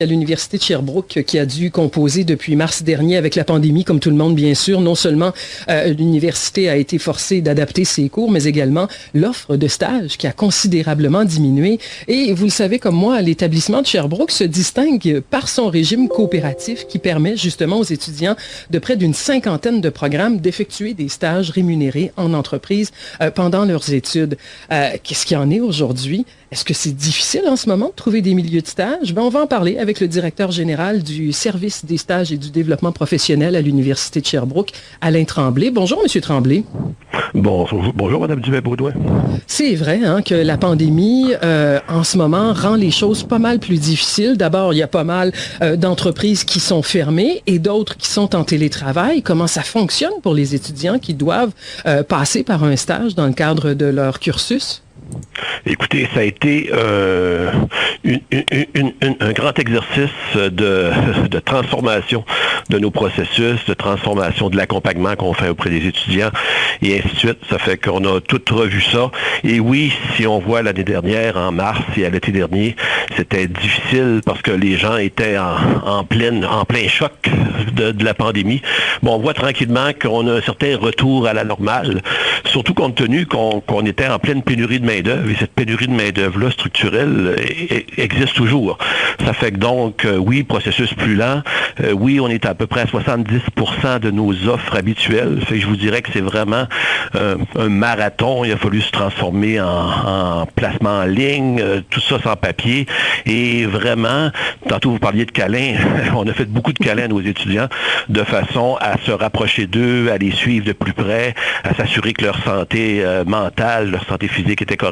à l'Université de Sherbrooke qui a dû composer depuis mars dernier avec la pandémie, comme tout le monde bien sûr. Non seulement l'université a été forcée d'adapter ses cours, mais également l'offre de stages qui a considérablement diminué. Et vous le savez comme moi, l'établissement de Sherbrooke se distingue par son régime coopératif qui permet justement aux étudiants de près d'une 50aine de programmes d'effectuer des stages rémunérés en entreprise pendant leurs études. Qu'est-ce qu'il y en est aujourd'hui? Est-ce que c'est difficile en ce moment de trouver des milieux de stage? On va en parler avec le directeur général du service des stages et du développement professionnel à l'Université de Sherbrooke, Alain Tremblay. Bonjour, Monsieur Tremblay. Bonjour, Mme Dubé-Baudouin. C'est vrai que la pandémie, en ce moment, rend les choses pas mal plus difficiles. D'abord, il y a pas mal d'entreprises qui sont fermées et d'autres qui sont en télétravail. Comment ça fonctionne pour les étudiants qui doivent passer par un stage dans le cadre de leur cursus? Écoutez, ça a été un grand exercice de transformation de nos processus, de transformation de l'accompagnement qu'on fait auprès des étudiants et ainsi de suite. Ça fait qu'on a tout revu ça. Et oui, si on voit l'année dernière, en mars et à l'été dernier, c'était difficile parce que les gens étaient en plein choc de la pandémie. Bon, on voit tranquillement qu'on a un certain retour à la normale, surtout compte tenu qu'on était en pleine pénurie de main-d'œuvre. Et cette pénurie de main-d'œuvre-là, structurelle, existe toujours. Ça fait que donc, oui, processus plus lent. Oui, on est à peu près à 70% de nos offres habituelles. Fait que je vous dirais que c'est vraiment un marathon. Il a fallu se transformer en placement en ligne, tout ça sans papier. Et vraiment, tantôt vous parliez de câlins. On a fait beaucoup de câlins à nos étudiants de façon à se rapprocher d'eux, à les suivre de plus près, à s'assurer que leur santé mentale, leur santé physique était correcte.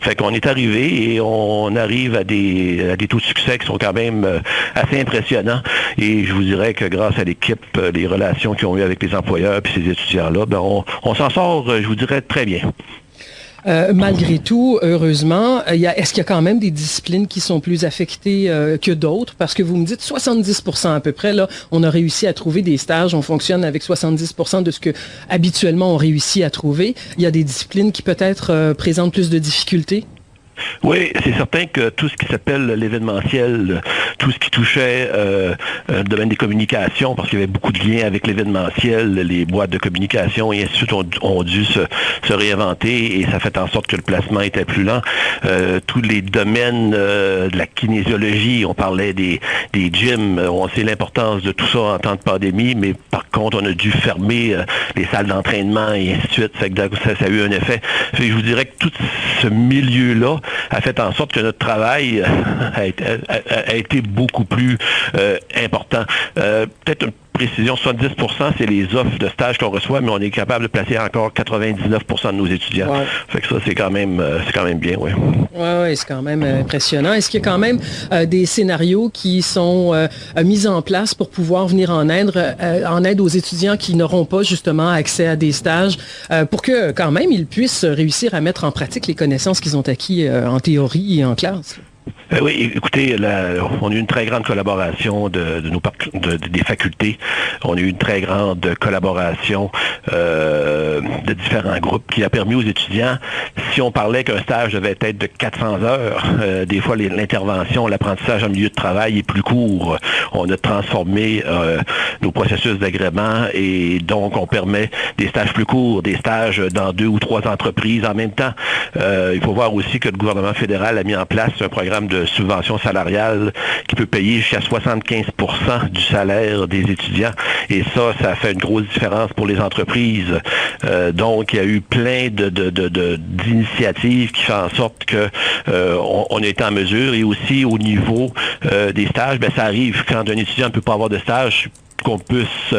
Fait qu'on est arrivé et on arrive à des taux de succès qui sont quand même assez impressionnants. Et je vous dirais que grâce à l'équipe, les relations qu'ils ont eues avec les employeurs et ces étudiants-là, on s'en sort, je vous dirais, très bien. Malgré tout, heureusement, est-ce qu'il y a quand même des disciplines qui sont plus affectées que d'autres? Parce que vous me dites 70% à peu près, là, on a réussi à trouver des stages, on fonctionne avec 70% de ce que habituellement on réussit à trouver. Il y a des disciplines qui peut-être présentent plus de difficultés? Oui, c'est certain que tout ce qui s'appelle l'événementiel, tout ce qui touchait le domaine des communications, parce qu'il y avait beaucoup de liens avec l'événementiel, les boîtes de communication et ainsi de suite ont dû se réinventer et ça fait en sorte que le placement était plus lent. Tous les domaines de la kinésiologie, on parlait des gyms, on sait l'importance de tout ça en temps de pandémie, mais par contre, on a dû fermer les salles d'entraînement et ainsi de suite. Ça a eu un effet. Je vous dirais que tout ce milieu-là a fait en sorte que notre travail a été beaucoup plus important. Peut-être une précision, 70%, c'est les offres de stage qu'on reçoit, mais on est capable de placer encore 99% de nos étudiants. Ouais. Fait que ça, c'est quand même bien, oui. Oui, c'est quand même impressionnant. Est-ce qu'il y a quand même des scénarios qui sont mis en place pour pouvoir venir en aide aux étudiants qui n'auront pas justement accès à des stages pour que quand même ils puissent réussir à mettre en pratique les connaissances qu'ils ont acquis en théorie et en classe? Oui, écoutez, on a eu une très grande collaboration des facultés. On a eu une très grande collaboration de différents groupes qui a permis aux étudiants, si on parlait qu'un stage devait être de 400 heures, des fois l'intervention, l'apprentissage en milieu de travail est plus court. On a transformé nos processus d'agrément et donc on permet des stages plus courts, des stages dans 2 ou 3 entreprises en même temps. Il faut voir aussi que le gouvernement fédéral a mis en place un programme de subvention salariale qui peut payer jusqu'à 75% du salaire des étudiants. Et ça fait une grosse différence pour les entreprises. Donc, il y a eu plein d'initiatives qui font en sorte que on a été en mesure. Et aussi, au niveau des stages, ça arrive quand un étudiant ne peut pas avoir de stage, qu'on puisse,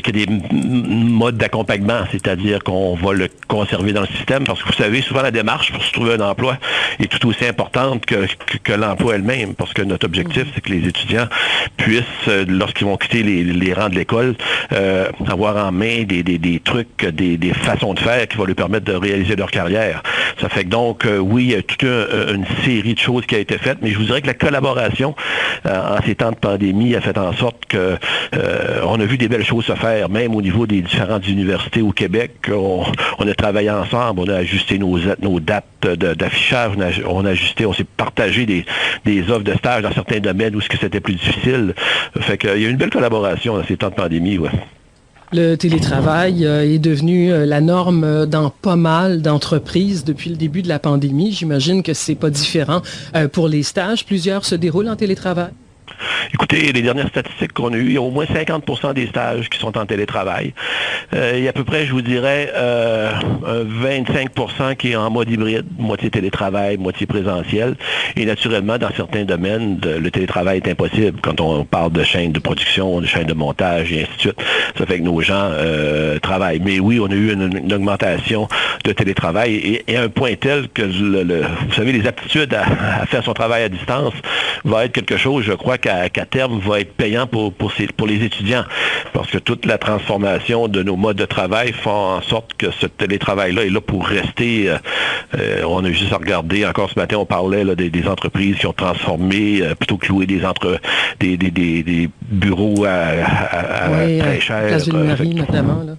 qu'il y ait des modes d'accompagnement, c'est-à-dire qu'on va le conserver dans le système, parce que vous savez, souvent la démarche pour se trouver un emploi est tout aussi importante que l'emploi elle-même, parce que notre objectif, c'est que les étudiants puissent, lorsqu'ils vont quitter les rangs de l'école, avoir en main des trucs, des façons de faire qui vont leur permettre de réaliser leur carrière. Ça fait que donc, oui, il y a toute une série de choses qui a été faites, mais je vous dirais que la collaboration en ces temps de pandémie a fait en sorte que on a vu des belles choses se faire, même au niveau des différentes universités au Québec. On a travaillé ensemble, on a ajusté nos dates d'affichage, on s'est partagé des offres de stage dans certains domaines où c'était plus difficile. Fait qu'il y a une belle collaboration dans ces temps de pandémie, ouais. Le télétravail est devenu la norme dans pas mal d'entreprises depuis le début de la pandémie. J'imagine que c'est pas différent pour les stages. Plusieurs se déroulent en télétravail. Écoutez, les dernières statistiques qu'on a eues, il y a au moins 50% des stages qui sont en télétravail. Il y a à peu près, je vous dirais, 25% qui est en mode hybride, moitié télétravail, moitié présentiel. Et naturellement, dans certains domaines, le télétravail est impossible. Quand on parle de chaînes de production, de chaînes de montage et ainsi de suite, ça fait que nos gens travaillent. Mais oui, on a eu une augmentation de télétravail et à un point tel que, vous savez, les aptitudes à faire son travail à distance va être quelque chose, je crois, qu'à terme va être payant pour les étudiants. Parce que toute la transformation de nos modes de travail font en sorte que ce télétravail-là est là pour rester. On a juste à regarder, encore ce matin, on parlait là, des entreprises qui ont transformé, plutôt que louer des bureaux très chers. Place Ville-Marie, notamment, là.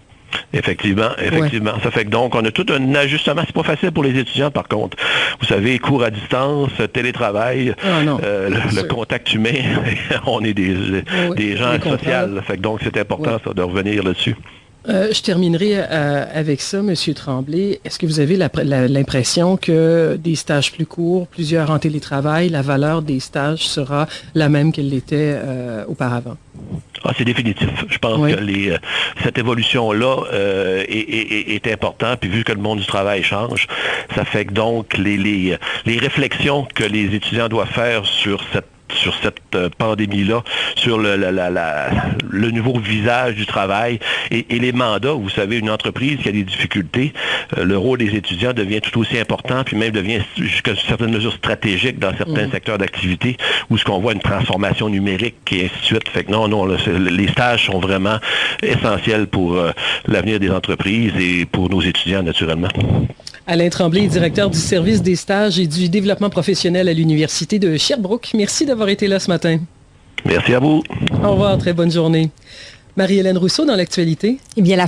Effectivement. Ouais. Ça fait que donc, on a tout un ajustement. C'est pas facile pour les étudiants, par contre. Vous savez, cours à distance, télétravail, le contact humain, on est des gens sociaux. Fait que donc, c'est important ça, de revenir là-dessus. Je terminerai avec ça, M. Tremblay. Est-ce que vous avez l'impression que des stages plus courts, plusieurs en télétravail, la valeur des stages sera la même qu'elle l'était auparavant? C'est définitif. Je pense que cette évolution-là est importante. Puis vu que le monde du travail change, ça fait que donc les réflexions que les étudiants doivent faire sur cette pandémie-là, sur le nouveau visage du travail et les mandats. Vous savez, une entreprise qui a des difficultés, le rôle des étudiants devient tout aussi important, puis même devient jusqu'à certaines mesures stratégiques dans certains secteurs d'activité, où ce qu'on voit une transformation numérique et ainsi de suite. Fait que non, les stages sont vraiment essentiels pour l'avenir des entreprises et pour nos étudiants, naturellement. Alain Tremblay, directeur du service des stages et du développement professionnel à l'Université de Sherbrooke. Merci d'avoir été là ce matin. Merci à vous. Au revoir, très bonne journée. Marie-Hélène Rousseau dans l'actualité. Eh bien,